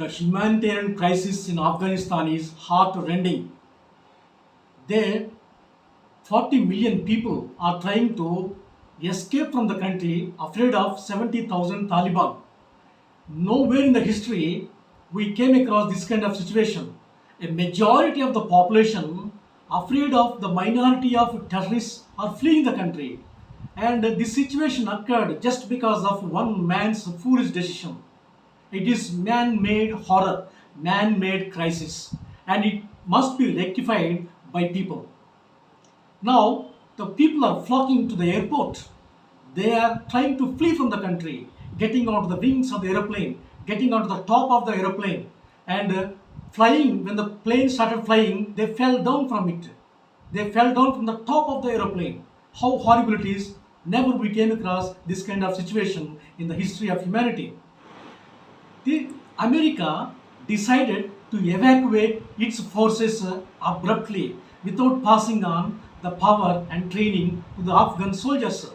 The humanitarian crisis in Afghanistan is heart-rending. There, 40 million people are trying to escape from the country afraid of 70,000 Taliban. Nowhere in the history we came across this kind of situation. A majority of the population afraid of the minority of terrorists are fleeing the country. And this situation occurred just because of one man's foolish decision. It is man-made horror, man-made crisis, and it must be rectified by people. Now, the people are flocking to the airport. They are trying to flee from the country, getting onto the wings of the aeroplane, getting onto the top of the aeroplane, and flying. When the plane started flying, they fell down from it. They fell down from the top of the aeroplane. How horrible it is! Never we came across this kind of situation in the history of humanity. America decided to evacuate its forces abruptly without passing on the power and training to the Afghan soldiers.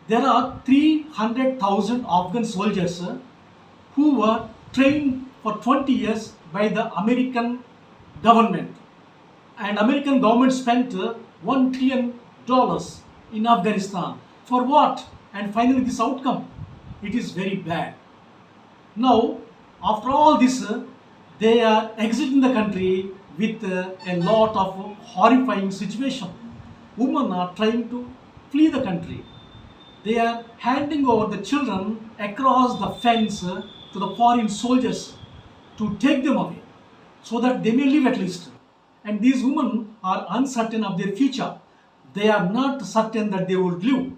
There are 300,000 Afghan soldiers who were trained for 20 years by the American government. And American government spent $1 trillion in Afghanistan. For what? And finally this outcome. It is very bad. Now, after all this, they are exiting the country with a lot of horrifying situation. Women are trying to flee the country. They are handing over the children across the fence to the foreign soldiers to take them away so that they may live at least. And these women are uncertain of their future. They are not certain that they would live.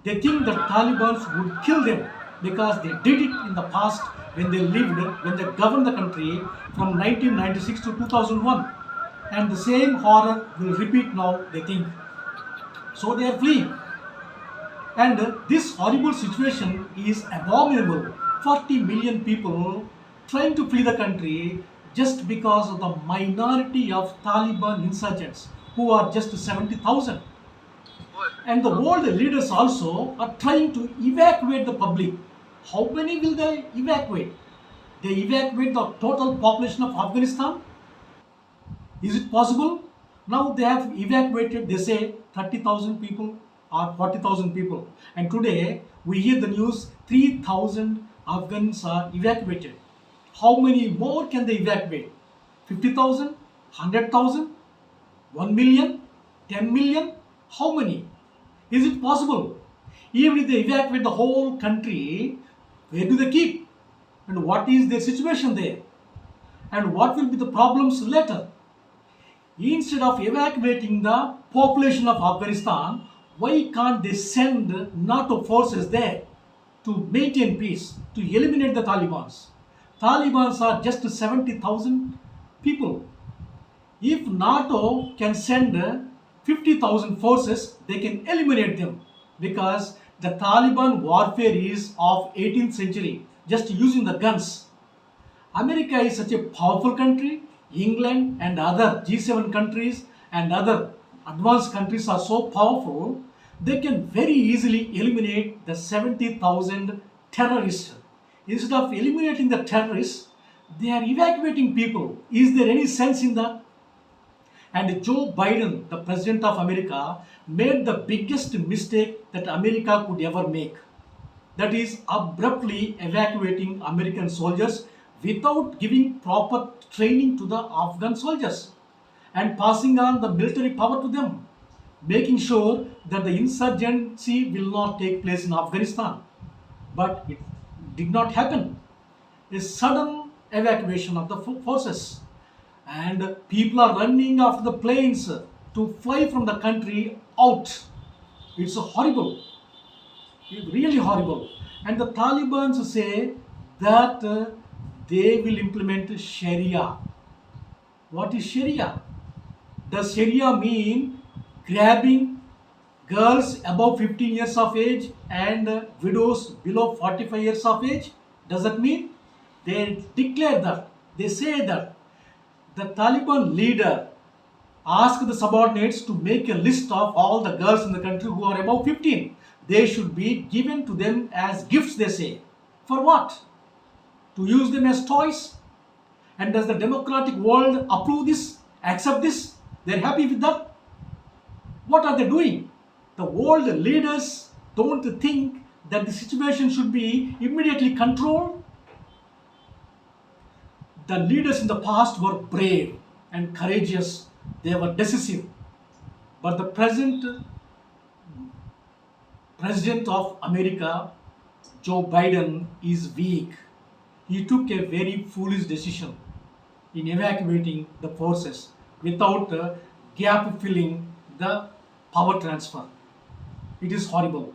They think that Taliban would kill them because they did it in the past when they governed the country from 1996 to 2001. And the same horror will repeat now, they think. So they are fleeing. And this horrible situation is abominable. 40 million people trying to flee the country just because of the minority of Taliban insurgents who are just 70,000. And the world leaders also are trying to evacuate the public. How many will they evacuate? They evacuate the total population of Afghanistan? Is it possible? Now they have evacuated, they say 30,000 people or 40,000 people. And today we hear the news 3,000 Afghans are evacuated. How many more can they evacuate? 50,000? 100,000? 1 million? 10 million? How many? Is it possible? Even if they evacuate the whole country, where do they keep? And what is their situation there? And what will be the problems later? Instead of evacuating the population of Afghanistan, why can't they send NATO forces there to maintain peace, to eliminate the Talibans? Talibans are just 70,000 people. If NATO can send 50,000 forces, they can eliminate them because the Taliban warfare is of 18th century, just using the guns. America is such a powerful country. England and other G7 countries and other advanced countries are so powerful, they can very easily eliminate the 70,000 terrorists. Instead of eliminating the terrorists, they are evacuating people. Is there any sense in that? And Joe Biden, the President of America, made the biggest mistake that America could ever make. That is abruptly evacuating American soldiers without giving proper training to the Afghan soldiers and passing on the military power to them, making sure that the insurgency will not take place in Afghanistan. But it did not happen. A sudden evacuation of the forces, and people are running after the planes to fly from the country out. It's horrible. It's really horrible. And the Taliban say that they will implement Sharia. What is Sharia? Does Sharia mean grabbing girls above 15 years of age and widows below 45 years of age? Does that mean? They declare that. They say that. The Taliban leader asked the subordinates to make a list of all the girls in the country who are above 15. They should be given to them as gifts, they say. For what? to use them as toys? And does the democratic world approve this, accept this? They're happy with that? What are they doing? The world leaders don't think that the situation should be immediately controlled. The leaders in the past were brave and courageous, they were decisive. But the present President of America, Joe Biden, is weak. He took a very foolish decision in evacuating the forces without gap filling the power transfer. It is horrible.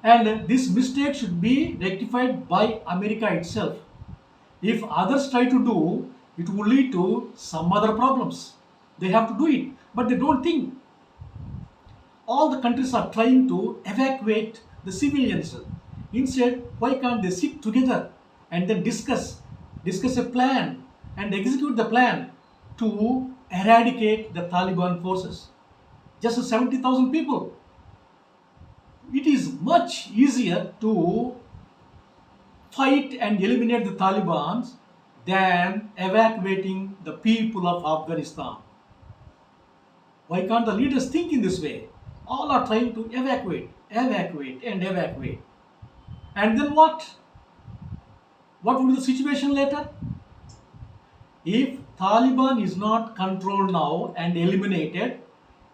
And this mistake should be rectified by America itself. If others try to do, it will lead to some other problems. They have to do it, but they don't think. All the countries are trying to evacuate the civilians. Instead, why can't they sit together and then discuss a plan and execute the plan to eradicate the Taliban forces? Just 70,000 people. It is much easier to fight and eliminate the Taliban than evacuating the people of Afghanistan. Why can't the leaders think in this way? All are trying to evacuate. And then what? What will be the situation later? If Taliban is not controlled now and eliminated,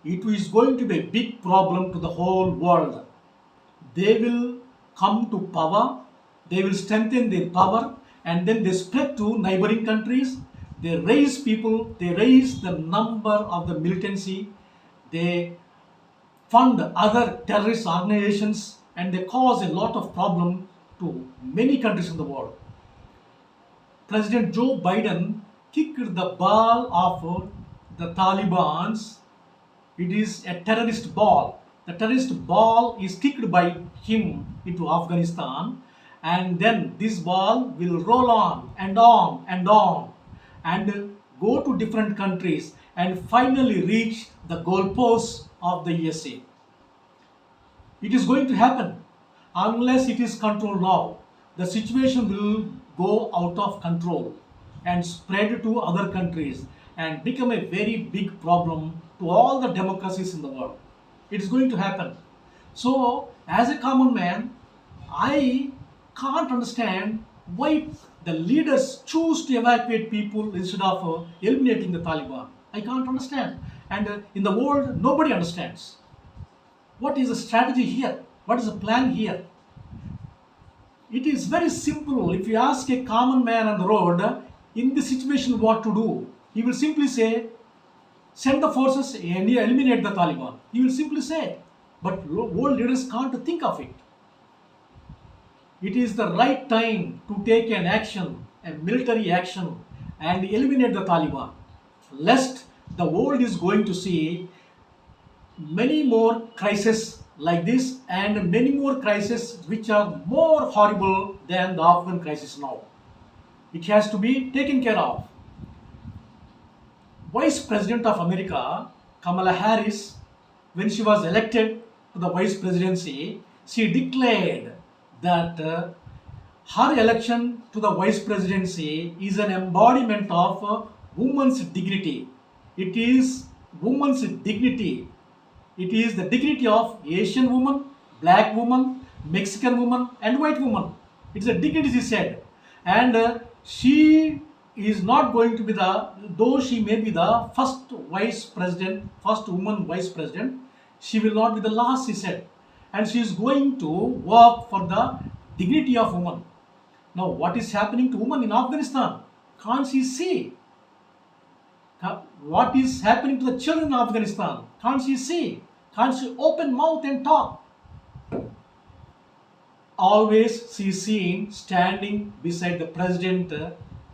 it is going to be a big problem to the whole world. They will come to power, they will strengthen their power, and then they spread to neighboring countries. They raise people, they raise the number of the militancy, they fund other terrorist organizations, and they cause a lot of problem to many countries in the world. President Joe Biden kicked the ball of the Taliban's. It is a terrorist ball. The terrorist ball is kicked by him into Afghanistan, and then this ball will roll on and on and on and go to different countries and finally reach the goalposts of the USA. It is going to happen unless it is controlled now. The situation will go out of control and spread to other countries and become a very big problem to all the democracies in the world. It is going to happen. So, as a common man, I can't understand why the leaders choose to evacuate people instead of eliminating the Taliban. I can't understand. And in the world, nobody understands. What is the strategy here? What is the plan here? It is very simple. If you ask a common man on the road, in this situation what to do, he will simply say, send the forces and eliminate the Taliban. He will simply say, but world leaders can't think of it. It is the right time to take an action, a military action, and eliminate the Taliban. Lest the world is going to see many more crises like this and many more crises which are more horrible than the Afghan crisis now. It has to be taken care of. Vice President of America, Kamala Harris, when she was elected to the vice presidency, she declared that her election to the vice presidency is an embodiment of woman's dignity. It is woman's dignity. It is the dignity of Asian woman, black woman, Mexican woman, and white woman. It's a dignity, she said. And she is not going to be though she may be the first vice president, first woman vice president, she will not be the last, she said. And she is going to work for the dignity of woman. Now, what is happening to women in Afghanistan? Can't she see? What is happening to the children in Afghanistan? Can't she see? Can't she open mouth and talk? Always she is seen standing beside the president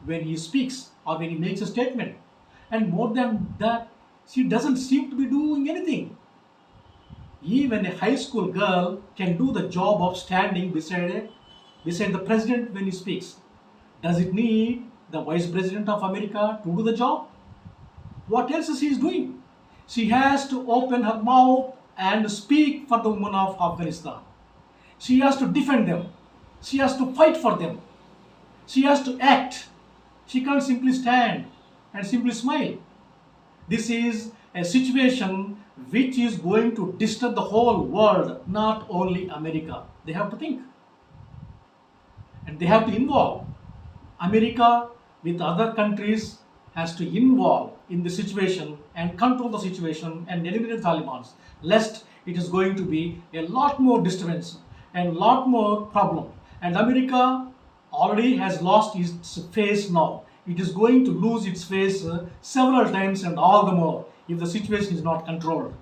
when he speaks or when he makes a statement. And more than that, she doesn't seem to be doing anything. Even a high school girl can do the job of standing beside the president when he speaks. Does it need the vice president of America to do the job? What else is she doing? She has to open her mouth and speak for the women of Afghanistan. She has to defend them. She has to fight for them. She has to act. She can't simply stand and simply smile. This is a situation which is going to disturb the whole world, not only America. They have to think and they have to involve. America with other countries has to involve in the situation and control the situation and eliminate Taliban, lest it is going to be a lot more disturbance and lot more problem. And America already has lost its face now. It is going to lose its face several times and all the more if the situation is not controlled.